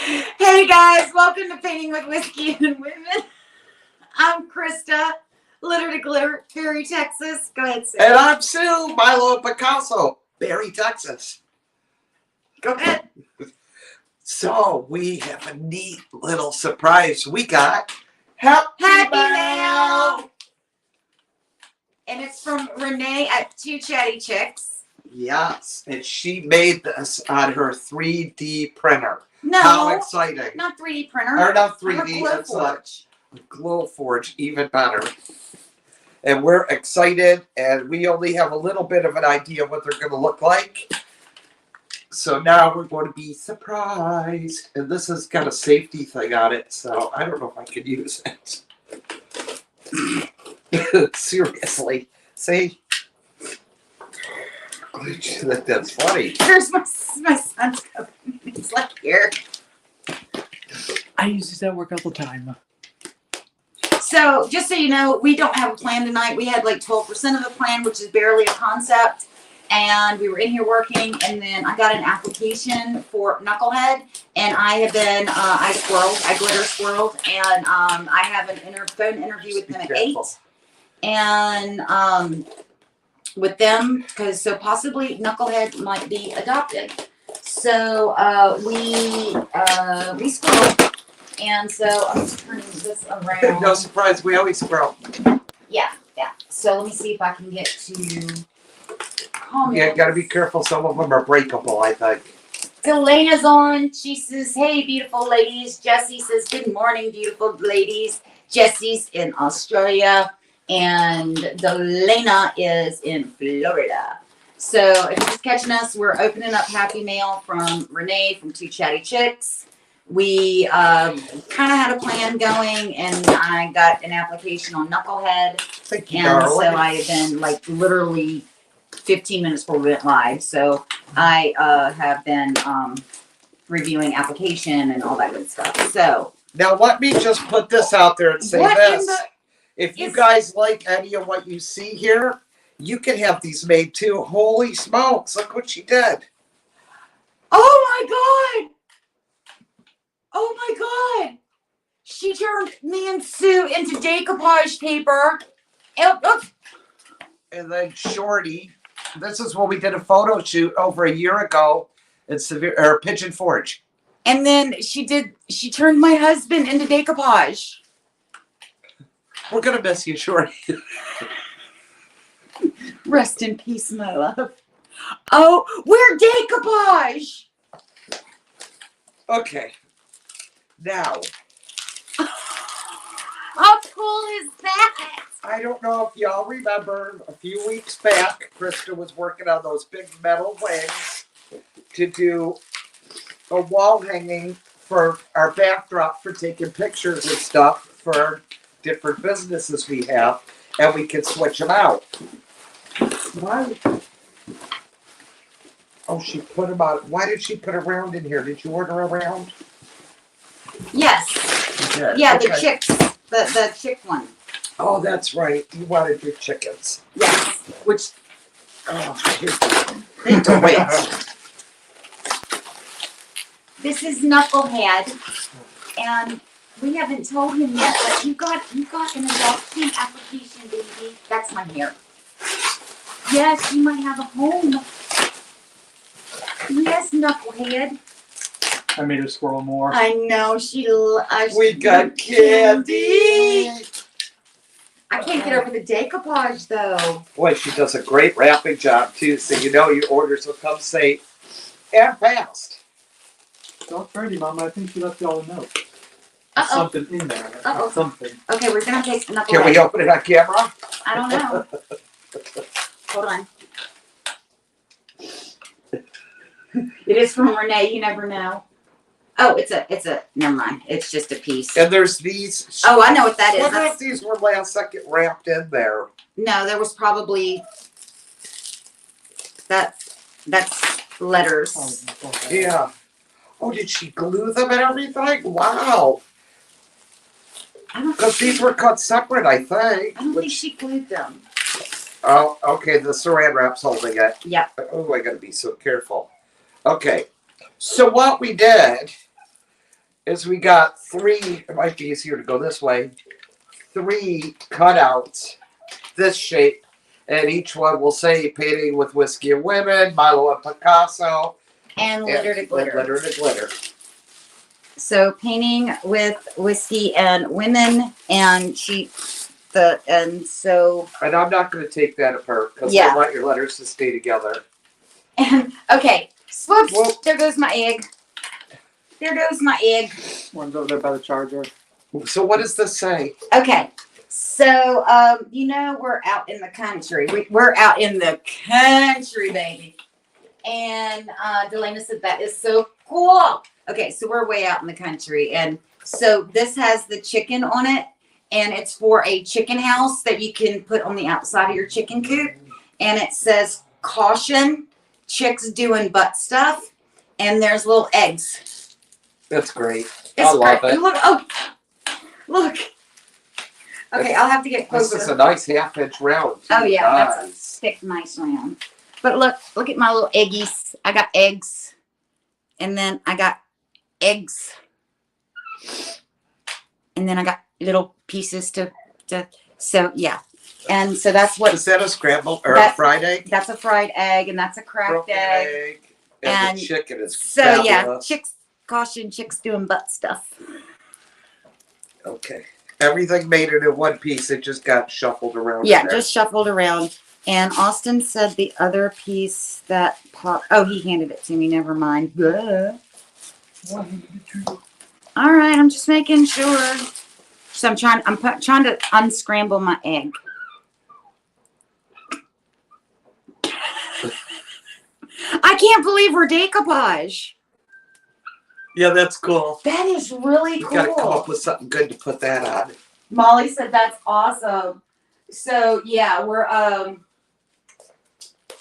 Hey guys, welcome to Painting with Whiskey and Women. I'm Krista, Litter to Glitter, Perry, Texas. Go ahead, Sue. And I'm Sue, Milo Picasso, Barry, Texas. Go ahead. So we have a neat little surprise. We got Happy Mail! And it's from Renee at Two Chatty Chicks. Yes, and she made this on her 3D printer. No, how exciting! Not 3D printer. Or not 3D, it's a Glowforge, even better. And we're excited, and we only have a little bit of an idea what they're going to look like. So now we're going to be surprised. And this has got a safety thing on it, so I don't know if I can use it. Seriously. See? That's funny. Here's my son's cup. It's like here. I use this at work all the time. So just so you know, we don't have a plan tonight. We had like 12% of the plan, which is barely a concept. And we were in here working, and then I got an application for Knucklehead, and I have been, I glitter squirreled, and I have an phone interview with them at 8. And with them, because so possibly Knucklehead might be adopted. So we squirreled, and so I'm just turning this around. No surprise, we always squirrel. Yeah. So let me see if I can get to comments. Yeah, gotta be careful. Some of them are breakable, I think. Elena's on. She says, hey, beautiful ladies. Jessie says, good morning, beautiful ladies. Jessie's in Australia, and Delana is in Florida. So if you're just catching us, we're opening up Happy Mail from Renee from Two Chatty Chicks. We kind of had a plan going, and I got an application on Knucklehead. Thank you, And darling. so I have been like literally 15 minutes before we went live. So I have been reviewing application and all that good stuff. So Now let me just put this out there and say what in this. the If you is- guys like any of what you see here, you can have these made too. Holy smokes, look what she did. oh my god! Oh my god! She turned me and Sue into decoupage paper. And then Shorty, this is what we did a photo shoot over a year ago at Pigeon Forge. And then she turned my husband into decoupage. We're gonna miss you, Shorty. Rest in peace, my love. Oh, we're decoupage! Okay. Now, How cool is that? I don't know if y'all remember a few weeks back, Krista was working on those big metal wings to do a wall hanging for our backdrop for taking pictures and stuff for different businesses we have, and we can switch them out. Why? Oh, she put them out. Why did she put a round in here? Did you order a round? Yes. Okay. Yeah, the chicks. The chick one. Oh, that's right. You wanted your chickens. Yes. Which, oh, I hate to wait. This is Knucklehead, and we haven't told him yet, but you got an adoption application, baby. That's my hair. Yes, you might have a home. Yes, Knucklehead. I made her squirrel more. I know We got candy. I can't get over the decoupage though. Boy, she does a great wrapping job too, so you know your orders will come safe and fast. Don't pretty, Mama. I think she left y'all a note. Uh-oh. Something in there. Uh-oh. Something. Okay, we're gonna take Knucklehead. Can we open it on camera? I don't know. Hold on. It is from Renee. You never know. Oh, it's a. Never mind. It's just a piece. And there's these. Oh, I know what that is. What That's, if these were last second wrapped in there? no, there was probably. That's letters. Oh, Yeah. Oh, did she glue them and everything? Wow. I don't. Because these were cut separate, I think. I don't think she glued them. Oh, okay. The saran wrap's holding it. Yep. Oh, I gotta be so careful. Okay. So what we did, is we got 3, it might be easier to go this way, 3 cutouts this shape, and each one will say painting with whiskey and women, Milo and Picasso, And litter to and glitter. litter to glitter. So painting with whiskey and women, and so And I'm not going to take that apart because Yeah. I want your letters to stay together. and okay, swoops. Whoa. There goes my egg. There goes my egg. One's over there by the charger. So what does this say? Okay, so we're out in the country. We're out in the country, baby. And Delana said that is so cool. Okay, so we're way out in the country, and so this has the chicken on it, and it's for a chicken house that you can put on the outside of your chicken coop, and it says caution, chicks doing butt stuff, and there's little eggs. That's great. It's I love great. it. Look. Okay, I'll have to get This closer. is a nice half-inch round. Oh yeah, that's a Nice. thick, nice round. But look at my little eggies. I got eggs, and then I got eggs, and then I got little pieces to. So yeah, and so that's what Is that a scrambled or a That- fried egg? that's a fried egg, and that's a cracked Broken egg. And And the chicken is So yeah, fabulous. chicks doing butt stuff. Okay. Everything made it in one piece. It just got shuffled around. Yeah, in there. just shuffled around. And Austin said the other piece that popped. Oh, he handed it to me. Never mind. All right, I'm just making sure. So I'm trying to unscramble my egg. I can't believe we're decoupage. Yeah, that's cool. That is really You cool. gotta come up with something good to put that on. Molly said that's awesome. So yeah, we're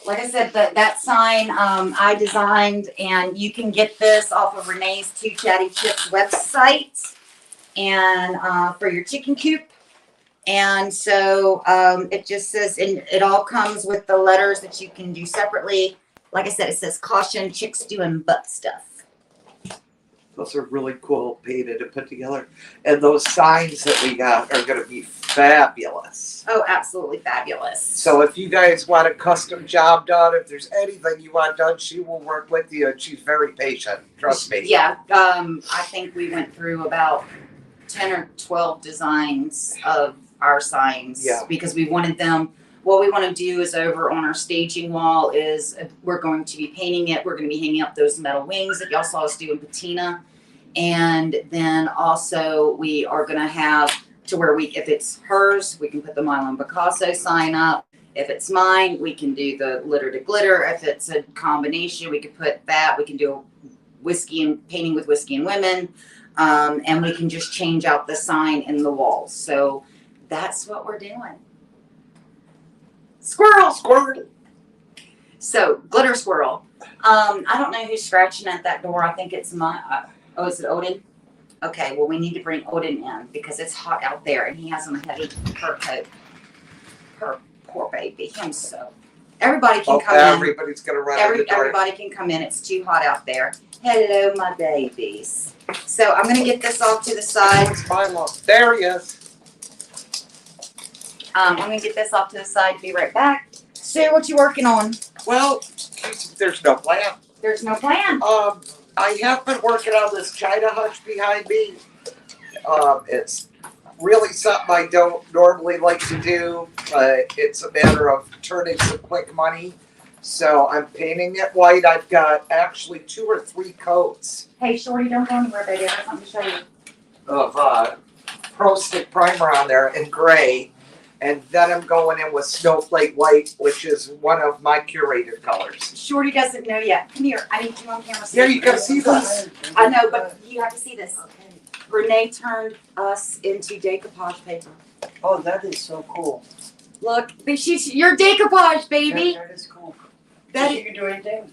like I said, that sign I designed, and you can get this off of Renee's Two Chatty Chips website, and for your chicken coop. And so it just says, and it all comes with the letters that you can do separately. Like I said, it says caution, chicks doing butt stuff. Those are really cool painted and put together. And those signs that we got are gonna be fabulous. Oh, absolutely fabulous. So if you guys want a custom job done, if there's anything you want done, she will work with you, and she's very patient. Trust me. Yeah, I think we went through about 10 or 12 designs of our signs. Yeah. Because we wanted them. What we want to do is over on our staging wall is we're going to be painting it. We're going to be hanging up those metal wings that y'all saw us do in patina. And then also we are going to have to where if it's hers, we can put the Milo and Picasso sign up. If it's mine, we can do the litter to glitter. If it's a combination, we could put that. We can do whiskey and painting with whiskey and women. And we can just change out the sign in the walls. So that's what we're doing. Squirrel! Squirt. So, glitter squirrel. I don't know who's scratching at that door. I think it's is it Odin? Okay, well, we need to bring Odin in because it's hot out there and he has on a heavy fur coat. Poor baby. Him so. Everybody can come in. Everybody's gonna run in the door. Everybody can come in. It's too hot out there. Hello, my babies. So, I'm going to get this off to the side. It's my love. There he is. I'm going to get this off to the side. Be right back. Sue, what you working on? Well, there's no plan. There's no plan. I have been working on this China hutch behind me. It's really something I don't normally like to do, but it's a matter of turning some quick money. So I'm painting it white. I've got actually 2 or 3 coats Hey, Shorty, don't go anywhere, baby. I have something to show you. of Pro Stick primer on there in gray. And then I'm going in with Snowflake White, which is one of my curated colors. Shorty doesn't know yet. Come here. I need you on camera. Yeah, you gotta see this. I know, but you have to see this. Renee turned us into decoupage paper. Oh, that is so cool. Look, you're decoupage, baby. That is cool. That You can do anything.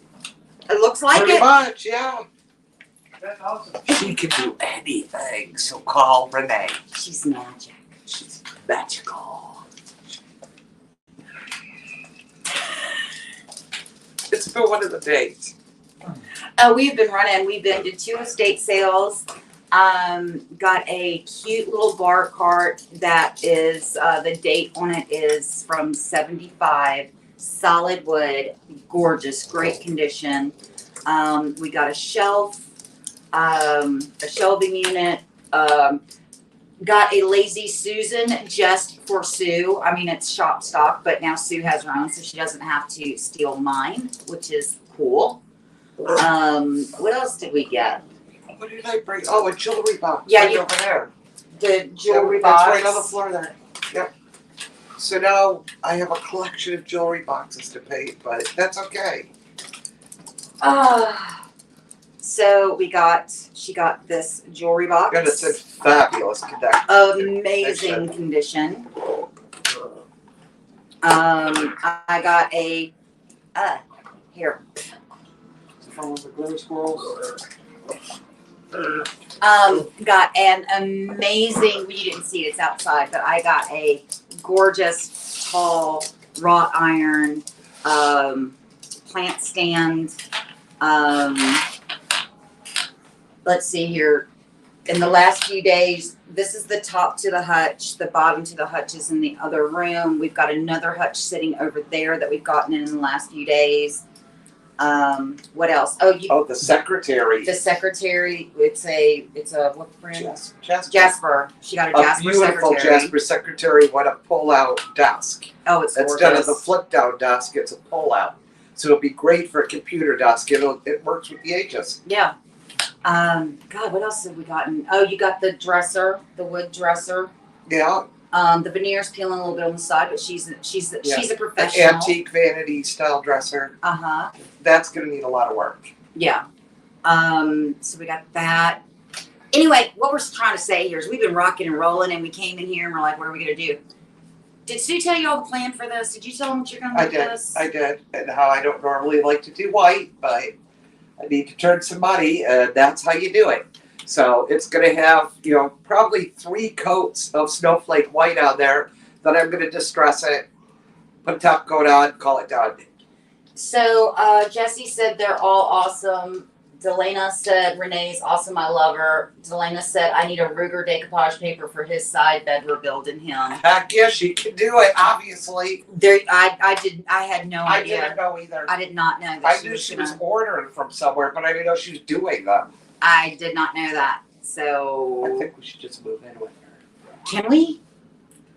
it looks like Pretty it. much, yeah. That's awesome. She can do anything, so call Renee. She's magic. She's magical. It's been one of the days. We've been running. We've been to 2 estate sales. Got a cute little bar cart that is, the date on it is from 75. Solid wood, gorgeous, great condition. We got a shelf, a shelving unit. Got a Lazy Susan just for Sue. I mean, it's shop stock, but now Sue has her own, so she doesn't have to steal mine, which is cool. What else did we get? What did I bring? Oh, a jewelry box. Yeah, right you- over there. The jewelry That's box. right on the floor there. Yep. So now I have a collection of jewelry boxes to paint, but that's okay. So she got this jewelry box. And it's in fabulous condition. Amazing condition. I got a, here. From the glitter squirrels. Got an amazing, you didn't see it, it's outside, but I got a gorgeous tall wrought iron, plant stand. Let's see here. In the last few days, this is the top to the hutch. The bottom to the hutch is in the other room. We've got another hutch sitting over there that we've gotten in the last few days. What else? Oh, the secretary. The secretary. It's a what brand? Jasper. Jasper. She got a A Jasper beautiful secretary. Jasper secretary with a pull-out desk. Oh, it's gorgeous. Instead of the flip-down desk, it's a pull-out. So it'll be great for a computer desk. It works with the Aegis. Yeah. God, what else have we gotten? Oh, you got the dresser, the wood dresser. Yeah, The veneer's peeling a little bit on the side, but she's a an professional. antique vanity style dresser. Uh-huh. That's gonna need a lot of work. Yeah. So we got that. Anyway, what we're trying to say here is we've been rocking and rolling, and we came in here and we're like, what are we gonna do? Did Sue tell you all the plan for this? Did you tell them what you're gonna do with this? I did, and how I don't normally like to do white, but I need to turn some money, and that's how you do it. So it's gonna have, probably 3 coats of snowflake white on there. Then I'm gonna distress it, put a top coat on, call it done. So Jesse said they're all awesome. Delana said Renee's awesome. I love her. Delana said I need a Ruger decoupage paper for his side bed we're building him. Heck yeah, she can do it, obviously. There, I had no I idea. didn't know either. I did not know that I knew she was gonna- ordering from somewhere, but I didn't know she was doing them. I did not know that. I So think we should just move in with her. can we?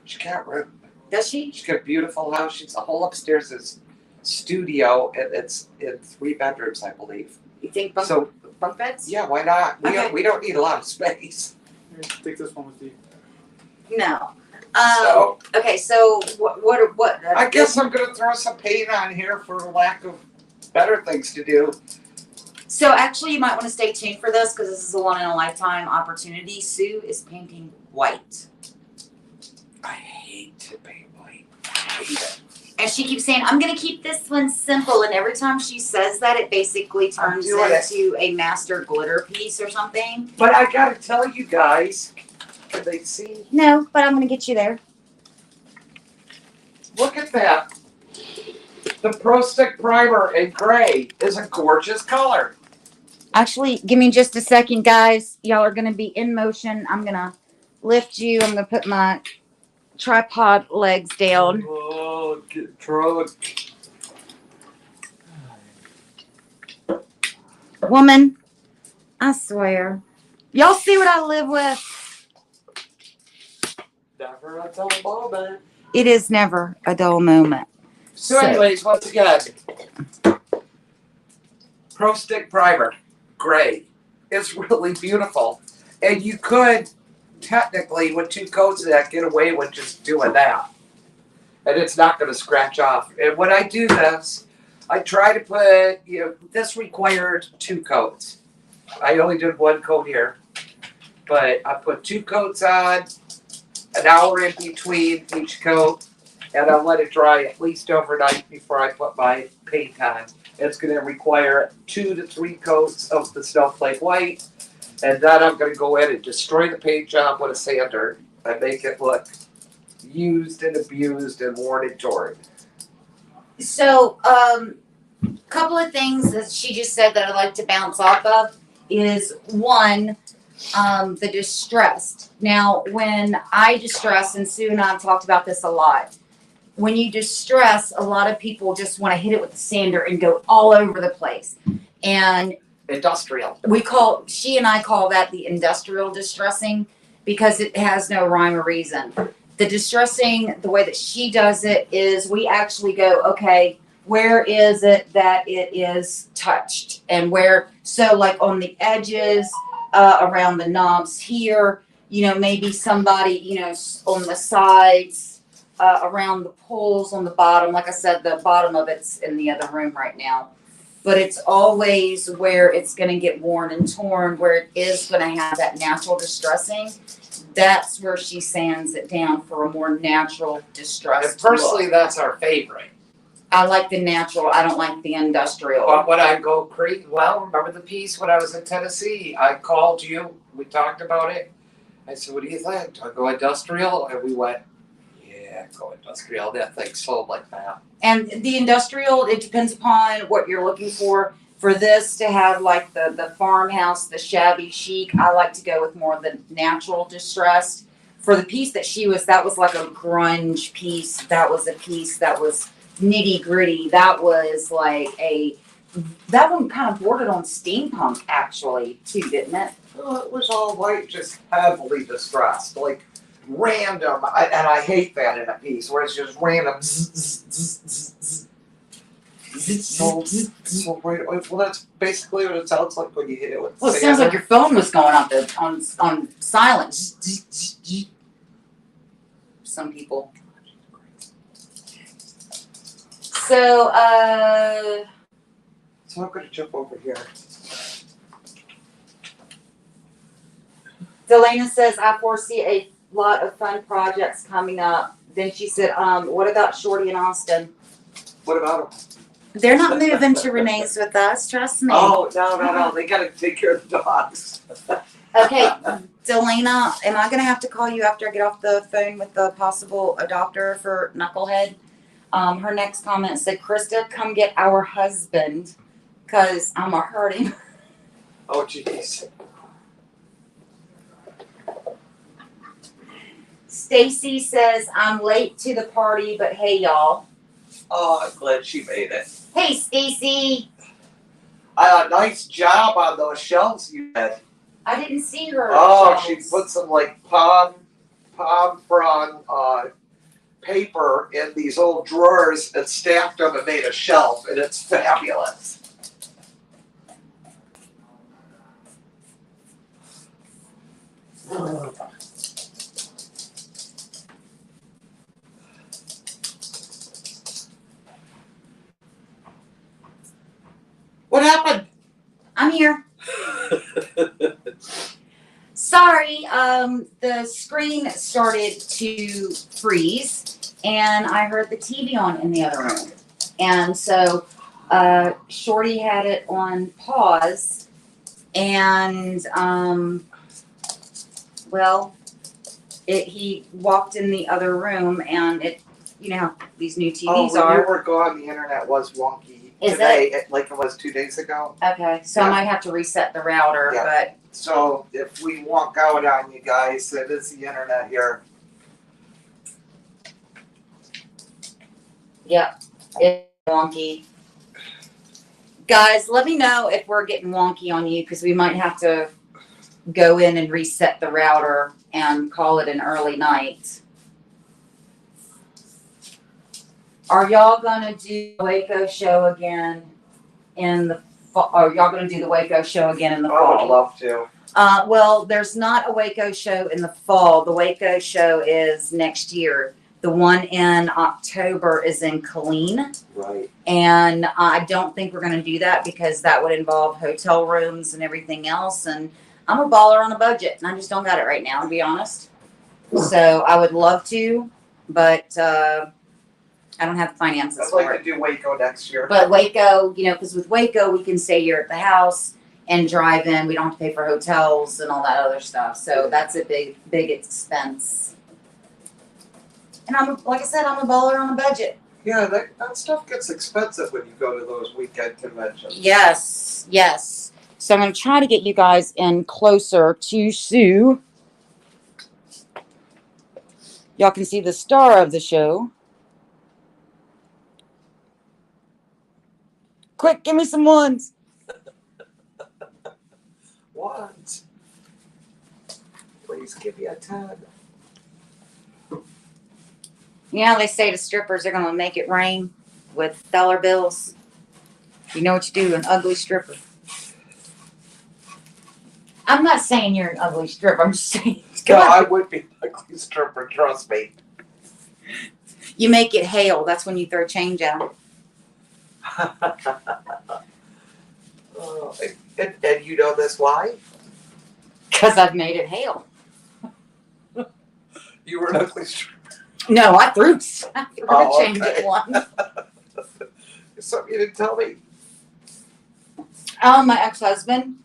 She got room. Does she? She's got a beautiful house. She's the whole upstairs is studio, and it's in 3 bedrooms, I believe. You think So bunk beds? yeah, why not? Okay. We don't need a lot of space. Take this one with you. No. So Okay. So what? I guess I'm gonna throw some paint on here for lack of better things to do. So actually, you might want to stay tuned for this because this is a one in a lifetime opportunity. Sue is painting white, I hate to paint white. I hate it. and she keeps saying, "I'm going to keep this one simple." And every time she says that, it basically turns doing it. into a master glitter piece or something. But I gotta tell you guys, can they see? No, but I'm going to get you there. Look at that. The Pro Stick Primer in gray is a gorgeous color. Actually, give me just a second, guys. Y'all are going to be in motion. I'm going to lift you. I'm going to put my tripod legs down. Oh, get drunk. Woman, I swear. Y'all see what I live with? Never a dull moment. It is never a dull moment. So anyways, once again, Pro Stick Primer, gray. It's really beautiful. And you could, technically, with 2 coats of that, get away with just doing that. And it's not going to scratch off. And when I do this, I try to put, this required 2 coats. I only did 1 coat here. But I put 2 coats on, an hour in between each coat, and I'll let it dry at least overnight before I put my paint on. It's going to require 2 to 3 coats of the snowflake white, and then I'm going to go in and destroy the paint job with a sander and make it look used and abused and worn and torn. So, couple of things that she just said that I'd like to bounce off of is one, the distressed. Now, when I distress, and Sue and I have talked about this a lot, when you distress, a lot of people just want to hit it with the sander and go all over the place. And Industrial. she and I call that the industrial distressing because it has no rhyme or reason. The distressing, the way that she does it is we actually go, okay, where is it that it is touched? And where, so like on the edges, around the knobs here, maybe somebody, on the sides, around the pulls on the bottom. Like I said, the bottom of it's in the other room right now. But it's always where it's going to get worn and torn, where it is going to have that natural distressing. That's where she sands it down for a more natural distressed And personally, look. that's our favorite. I like the natural. I don't like the industrial. But when I go crazy, well, remember the piece when I was in Tennessee? I called you. We talked about it. I said, "What do you think? Do I go industrial?" And we went, "Yeah, go industrial." That thing sold like that. And the industrial, it depends upon what you're looking for. For this to have like the farmhouse, the shabby chic, I like to go with more of the natural distressed. For the piece that was like a grunge piece. That was a piece that was nitty gritty. That was like that one kind of bordered on steampunk actually too, didn't it? Well, it was all like just heavily distressed, like random. And I hate that in a piece where it's just random. So right, well, that's basically what it sounds like when you hit it with. Well, it sounds like your phone was going off on silent. Some people. So, So I'm gonna jump over here. Delana says, I foresee a lot of fun projects coming up. Then she said, what about Shorty and Austin? What about them? They're not moving to Renee's with us, trust me. Oh, no. They gotta take care of the dogs. Okay, Delana, am I gonna have to call you after I get off the phone with the possible adopter for Knucklehead? Her next comment said, Krista, come get our husband, cause I'm a hurting. Oh, jeez. Stacy says, I'm late to the party, but hey y'all. Oh, I'm glad she made it. Hey Stacy. Nice job on those shelves you had. I didn't see her. Oh, shelves. she put some like palm frond paper in these old drawers and stacked them and made a shelf, and it's fabulous. What happened? I'm here. Sorry, the screen started to freeze and I heard the TV on in the other room. And so Shorty had it on pause and he walked in the other room and it, you know how these new TVs when are. you were gone, the internet was wonky. Is today, like it was 2 days ago. Okay, so I Yeah. might have to reset the router, Yeah. but So if we walk out on you guys, it is the internet here. yep, it's wonky. Guys, let me know if we're getting wonky on you because we might have to go in and reset the router and call it an early night. Are y'all gonna do the Waco show again in the fall? Are y'all gonna do the Waco show again in the Oh, I'd fall? love to. Well, there's not a Waco show in the fall. The Waco show is next year. The one in October is in Killeen. Right. And I don't think we're going to do that because that would involve hotel rooms and everything else. And I'm a baller on a budget and I just don't got it right now, to be honest. So I would love to, but I don't have the finances I'd for like it. to do Waco next year. But Waco, because with Waco, we can stay here at the house and drive in. We don't have to pay for hotels and all that other stuff. So that's a big, big expense. And like I said, I'm a baller on a budget. Yeah, that stuff gets expensive when you go to those weekend conventions. Yes, yes. So I'm going to try to get you guys in closer to Sue. Y'all can see the star of the show. Quick, give me some ones. What? Please give me a 10. Yeah, they say to strippers they're going to make it rain with dollar bills. You know what you do, an ugly stripper. I'm not saying you're an ugly stripper. I'm just saying. No, I would be an ugly stripper, trust me. You make it hail. That's when you throw change out. Oh, and you know this why? Because I've made it hail. You were an ugly stripper. No, I threw change okay. at once. Something you didn't tell me. My ex-husband,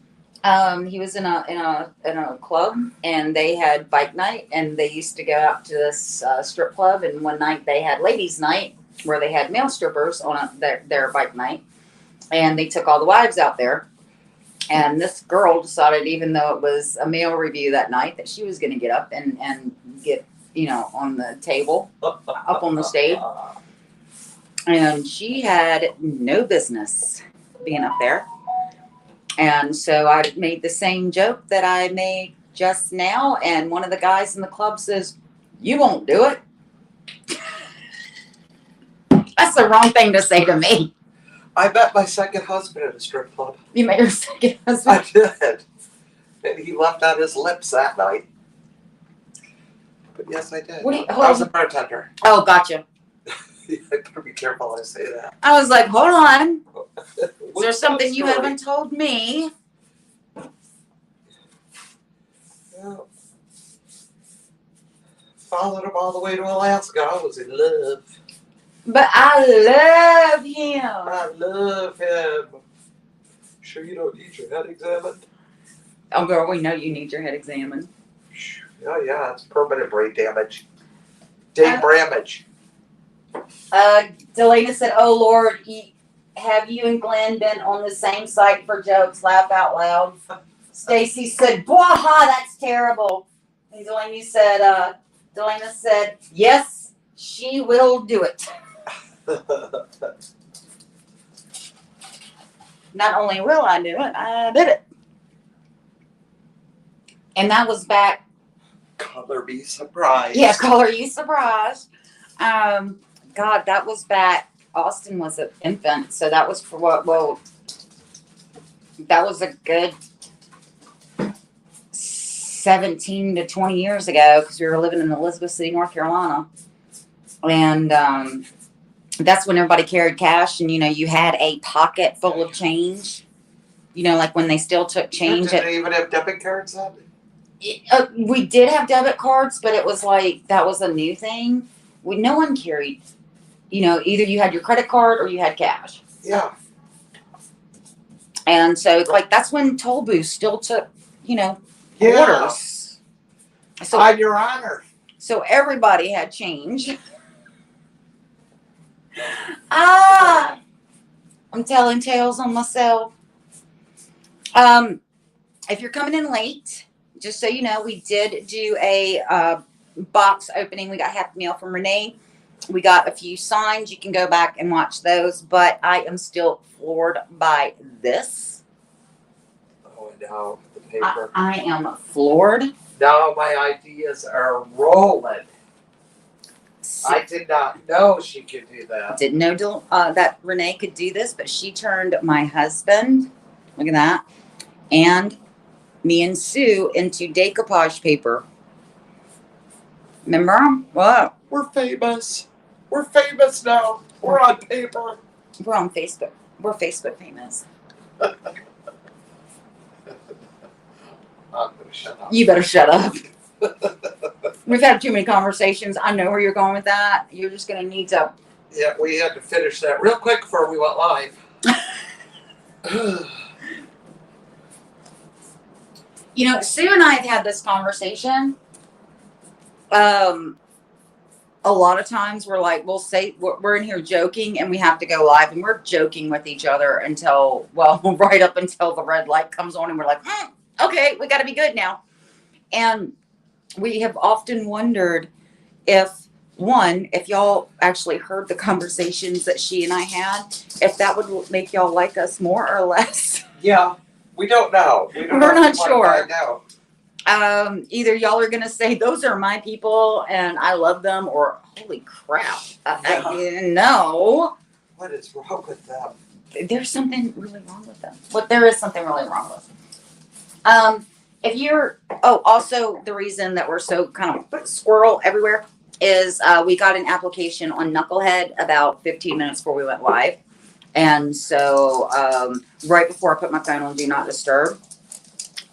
he was in a club, and they had bike night, and they used to go out to this strip club. And one night they had ladies' night where they had male strippers on their bike night, and they took all the wives out there. And this girl decided, even though it was a male review that night, that she was going to get up and get on the table, up on the stage. And she had no business being up there. And so I made the same joke that I made just now. And one of the guys in the club says, "You won't do it." That's the wrong thing to say to me. I met my second husband at a strip club. You met your second husband? I did. And he left out his lips that night. But yes, I did. What do you- I was a bartender. Oh, gotcha. I better be careful I say that. I was like, hold on. Is there What's something the you story? haven't told me? Well, followed him all the way to Alaska. I was in love. But I love him. I love him. Sure you don't need your head examined? Oh, girl, we know you need your head examined. Oh, yeah, it's permanent brain damage. Dave Bramage. Delana said, "Oh Lord, have you and Glenn been on the same site for jokes? Laugh out loud." Stacy said, "Bwaha, that's terrible." And Delana said, "Yes, she will do it." Not only will I do it, I did it. And that was back. Color me surprised. Yeah, color you surprised. God, that was back. Austin was an infant, so that was for what? Well, that was a good 17 to 20 years ago, because we were living in Elizabeth City, North Carolina, and that's when everybody carried cash, and you had a pocket full of change. Like when they still took change. Did they even have debit cards then? We did have debit cards, but it was like that was a new thing. No one carried. Either you had your credit card or you had cash. Yeah. And so, that's when toll booths still took, Yeah. orders. So, On your honor. so everybody had change. I'm telling tales on myself. If you're coming in late, just so you know, we did do a box opening. We got half the meal from Renee. We got a few signs. You can go back and watch those. But I am still floored by this. Oh, no, the paper. I am floored. Now my ideas are rolling. I did not know she could do that. Didn't know that Renee could do this, but she turned my husband, look at that, and me and Sue into decoupage paper. Remember? What? We're famous. We're famous now. We're on paper. We're on Facebook. We're Facebook famous. I'm gonna shut up. You better shut up. We've had too many conversations. I know where you're going with that. You're just going to need to. Yeah, we had to finish that real quick before we went live. Sue and I have had this conversation. a lot of times we're like, we'll say we're in here joking and we have to go live and we're joking with each other until, well, right up until the red light comes on and we're like, okay, we got to be good now. And we have often wondered if y'all actually heard the conversations that she and I had, if that would make y'all like us more or less. Yeah, we don't know. We don't We're know not if we sure. wanna find out. Either y'all are gonna say those are my people and I love them, or holy crap, no, What is wrong with them? there's something really wrong with them. There is something really wrong with them. If you're, also the reason that we're so kind of squirrel everywhere is we got an application on Knucklehead about 15 minutes before we went live. And so right before I put my phone on Do Not Disturb.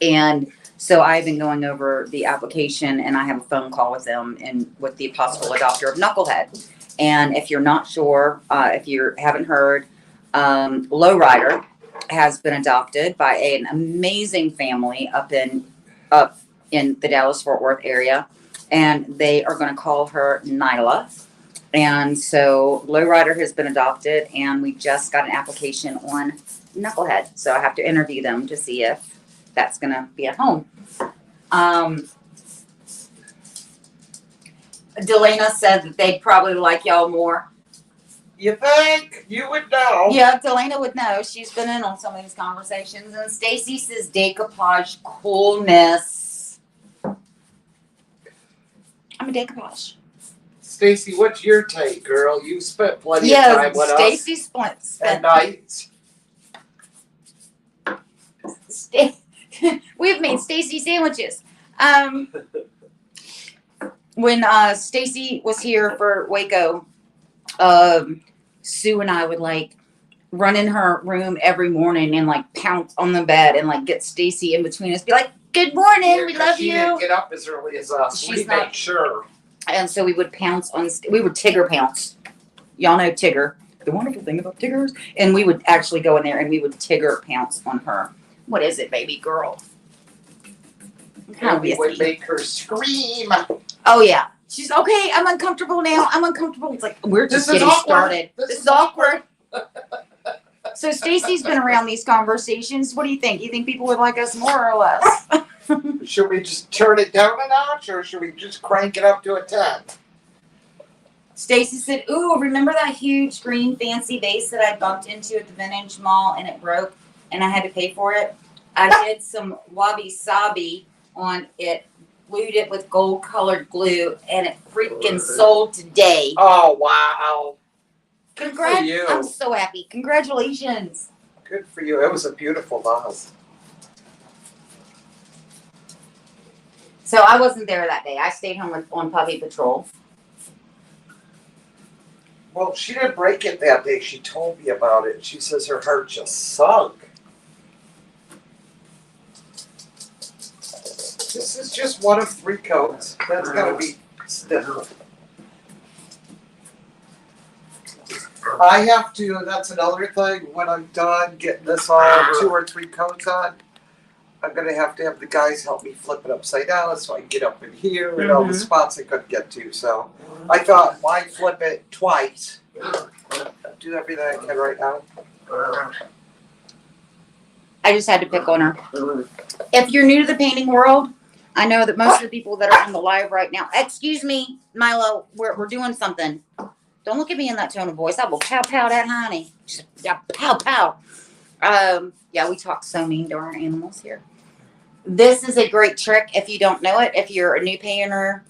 And so I've been going over the application and I have a phone call with them and with the possible adopter of Knucklehead. And if you're not sure, if you haven't heard, Lowrider has been adopted by an amazing family up in the Dallas-Fort Worth area. And they are going to call her Nyla. And so Lowrider has been adopted and we just got an application on Knucklehead. So I have to interview them to see if that's going to be a home. Delana said that they'd probably like y'all more. You think? You would know. Yeah, Delana would know. She's been in on some of these conversations. And Stacy says decoupage coolness. I'm a decoupage. Stacy, what's your take, girl? You spent plenty of Yeah, time with Stacy us at night. We've made Stacy sandwiches. When Stacy was here for Waco, Sue and I would like run in her room every morning and like pounce on the bed and like get Stacy in between us, be like, "Good morning, we love She you." didn't get up as early as us. She's We not- made sure. And so we would pounce on. We would Tigger pounce. Y'all know Tigger. The wonderful thing about Tiggers, and we would actually go in there and we would Tigger pounce on her. What is it, baby girl? And we would make her scream. Oh yeah. She's okay. I'm uncomfortable now. I'm uncomfortable. It's like we're just This is getting awkward. started. This is awkward. So Stacy's been around these conversations. What do you think? You think people would like us more or less? Should we just turn it down a notch or should we just crank it up to a 10? Stacy said, "Ooh, remember that huge green fancy vase that I bumped into at the Vintage Mall and it broke and I had to pay for it? I did some wabi sabi on it, glued it with gold colored glue, and it freaking sold today." Oh, wow. Good for Congrats! you. I'm so happy. Congratulations. Good for you. It was a beautiful vase. So I wasn't there that day. I stayed home on puppy patrol. Well, she didn't break it that day. She told me about it. She says her heart just sunk. This is just one of 3 coats. That's gotta be stiff. I have to, that's another thing, when I'm done getting this all 2 or 3 coats on, I'm gonna have the guys help me flip it upside down so I can get up in here and all the spots I couldn't get to. So I thought, why flip it twice? Do everything I can right now. I just had to pick on her. If you're new to the painting world, I know that most of the people that are on the live right now, excuse me, Milo, we're doing something. Don't look at me in that tone of voice. I will pow pow that honey. Just pow pow. Yeah, we talk so mean to our animals here. This is a great trick if you don't know it. If you're a new painter,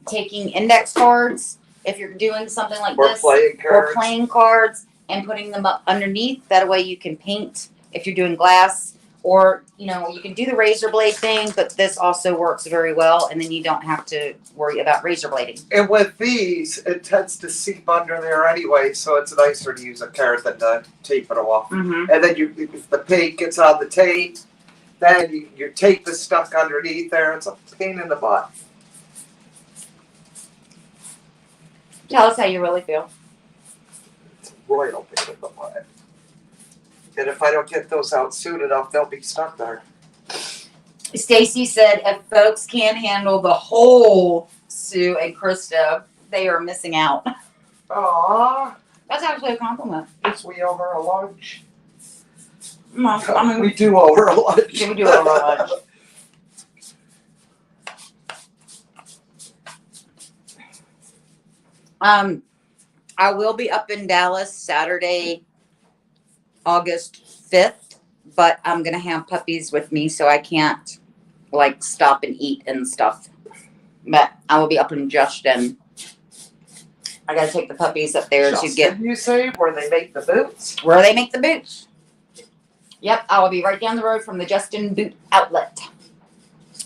taking index cards, if you're doing something like Or this, playing or cards. playing cards and putting them up underneath. That way you can paint if you're doing glass, or you can do the razor blade thing, but this also works very well, and then you don't have to worry about razor blading. And with these, it tends to seep under there anyway, so it's nicer to use a card than to tape it off. Mm-hmm. And then if the paint gets on the tape, then your tape is stuck underneath there. It's a pain in the butt. Tell us how you really feel. It's a royal pain in the butt. And if I don't get those out soon enough, they'll be stuck there. Stacy said if folks can't handle the whole Sue and Krista, they are missing out. Aw, That's actually a compliment. guess we owe her a lunch. I mean, We do owe her a lunch. we do owe her a lunch. I will be up in Dallas Saturday, August 5th, but I'm gonna have puppies with me, so I can't like stop and eat and stuff. But I will be up in Justin. I gotta take the puppies up there to get Justin, you say, where they make the boots? where they make the boots. Yep, I will be right down the road from the Justin Boot Outlet.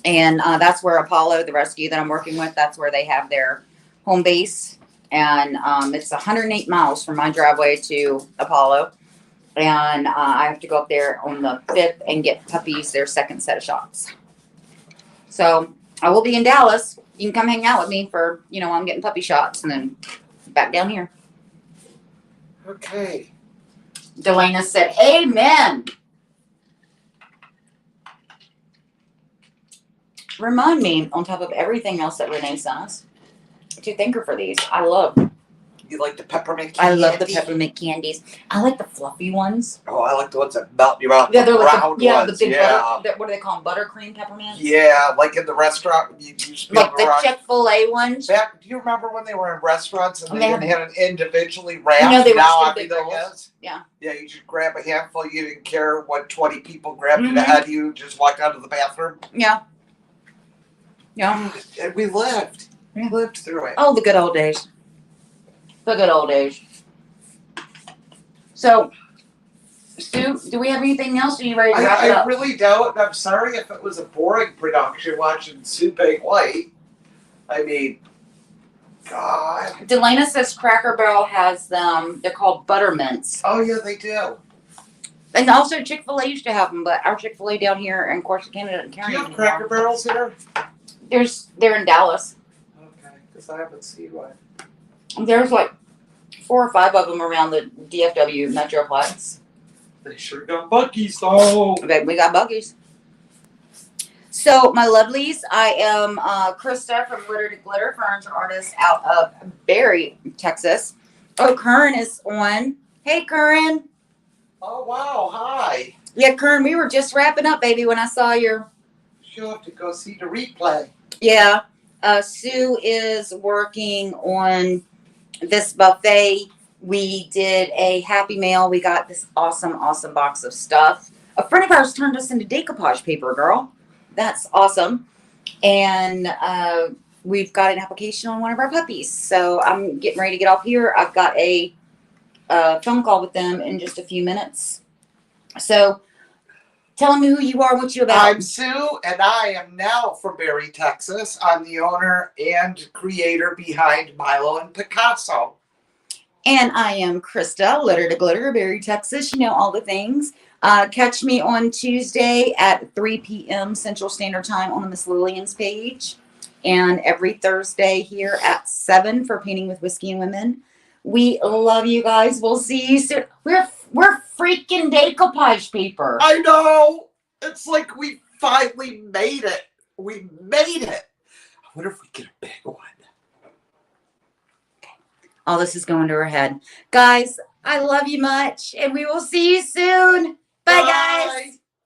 And that's where Apollo, the rescue that I'm working with, that's where they have their home base. And it's 108 miles from my driveway to Apollo. And I have to go up there on the 5th and get puppies their second set of shots. So I will be in Dallas. You can come hang out with me for, I'm getting puppy shots and then back down here. Okay. Delana said, amen. Remind me, on top of everything else that Renee sent us, to thank her for these. I love You like the peppermint I love the candy? peppermint candies. I like the fluffy ones. Oh, I like the ones that melt in your mouth. Yeah, they're like round the ones. big yeah. butter. What do they call them? Buttercream peppermints. Yeah, like in the restaurant, you spin Like the around. Chick-fil-A ones. Back, do you remember when they were in restaurants and And they they didn't have it individually wrapped? No, they were now just big everything rolls. is. Yeah. Yeah, you just grab a handful. You didn't care what 20 people grabbed it Mhm. ahead of you. Just walked out of the bathroom. Yeah. Yeah. And we lived. We lived through it. Oh, the good old days. The good old days. So, Stu, do we have anything else? Are you ready to wrap it I up? really don't. And I'm sorry if it was a boring production watching Sue Bake White. I mean, God. Delana says Cracker Barrel has them. They're called Buttermints. Oh, yeah, they do. And also Chick-fil-A used to have them, but our Chick-fil-A down here in Corsicana doesn't Do carry you them have Cracker anymore. Barrels here? They're in Dallas. Okay, because I haven't seen one. There's like 4 or 5 of them around the DFW Metroplex. They sure got Buc-ee's though. But we got buggies. So, my lovelies, I am Krista from Glitter to Glitter, furniture artist out of Barry, Texas. Oh, Curran is on. Hey, Curran. Oh, wow, hi. Yeah, Curran, we were just wrapping up, baby, when I saw your... You'll have to go see the replay. Yeah. Sue is working on this buffet. We did a Happy Mail. We got this awesome, awesome box of stuff. A friend of ours turned us into decoupage paper, girl. That's awesome. And we've got an application on one of our puppies. So I'm getting ready to get off here. I've got a phone call with them in just a few minutes. So tell me who you are, what you about. I'm Sue, and I am now from Barry, Texas. I'm the owner and creator behind Milo and Picasso. And I am Krista, Glitter to Glitter, Barry, Texas. You know all the things. Catch me on Tuesday at 3 p.m. Central Standard Time on the Miss Lillian's page. And every Thursday here at 7 for Painting with Whiskey and Women. We love you guys. We'll see you soon. We're freaking decoupage paper. I know. It's like we finally made it. We made it. I wonder if we get a big one. All this is going to her head. Guys, I love you much. And we will see you soon. Bye. Guys.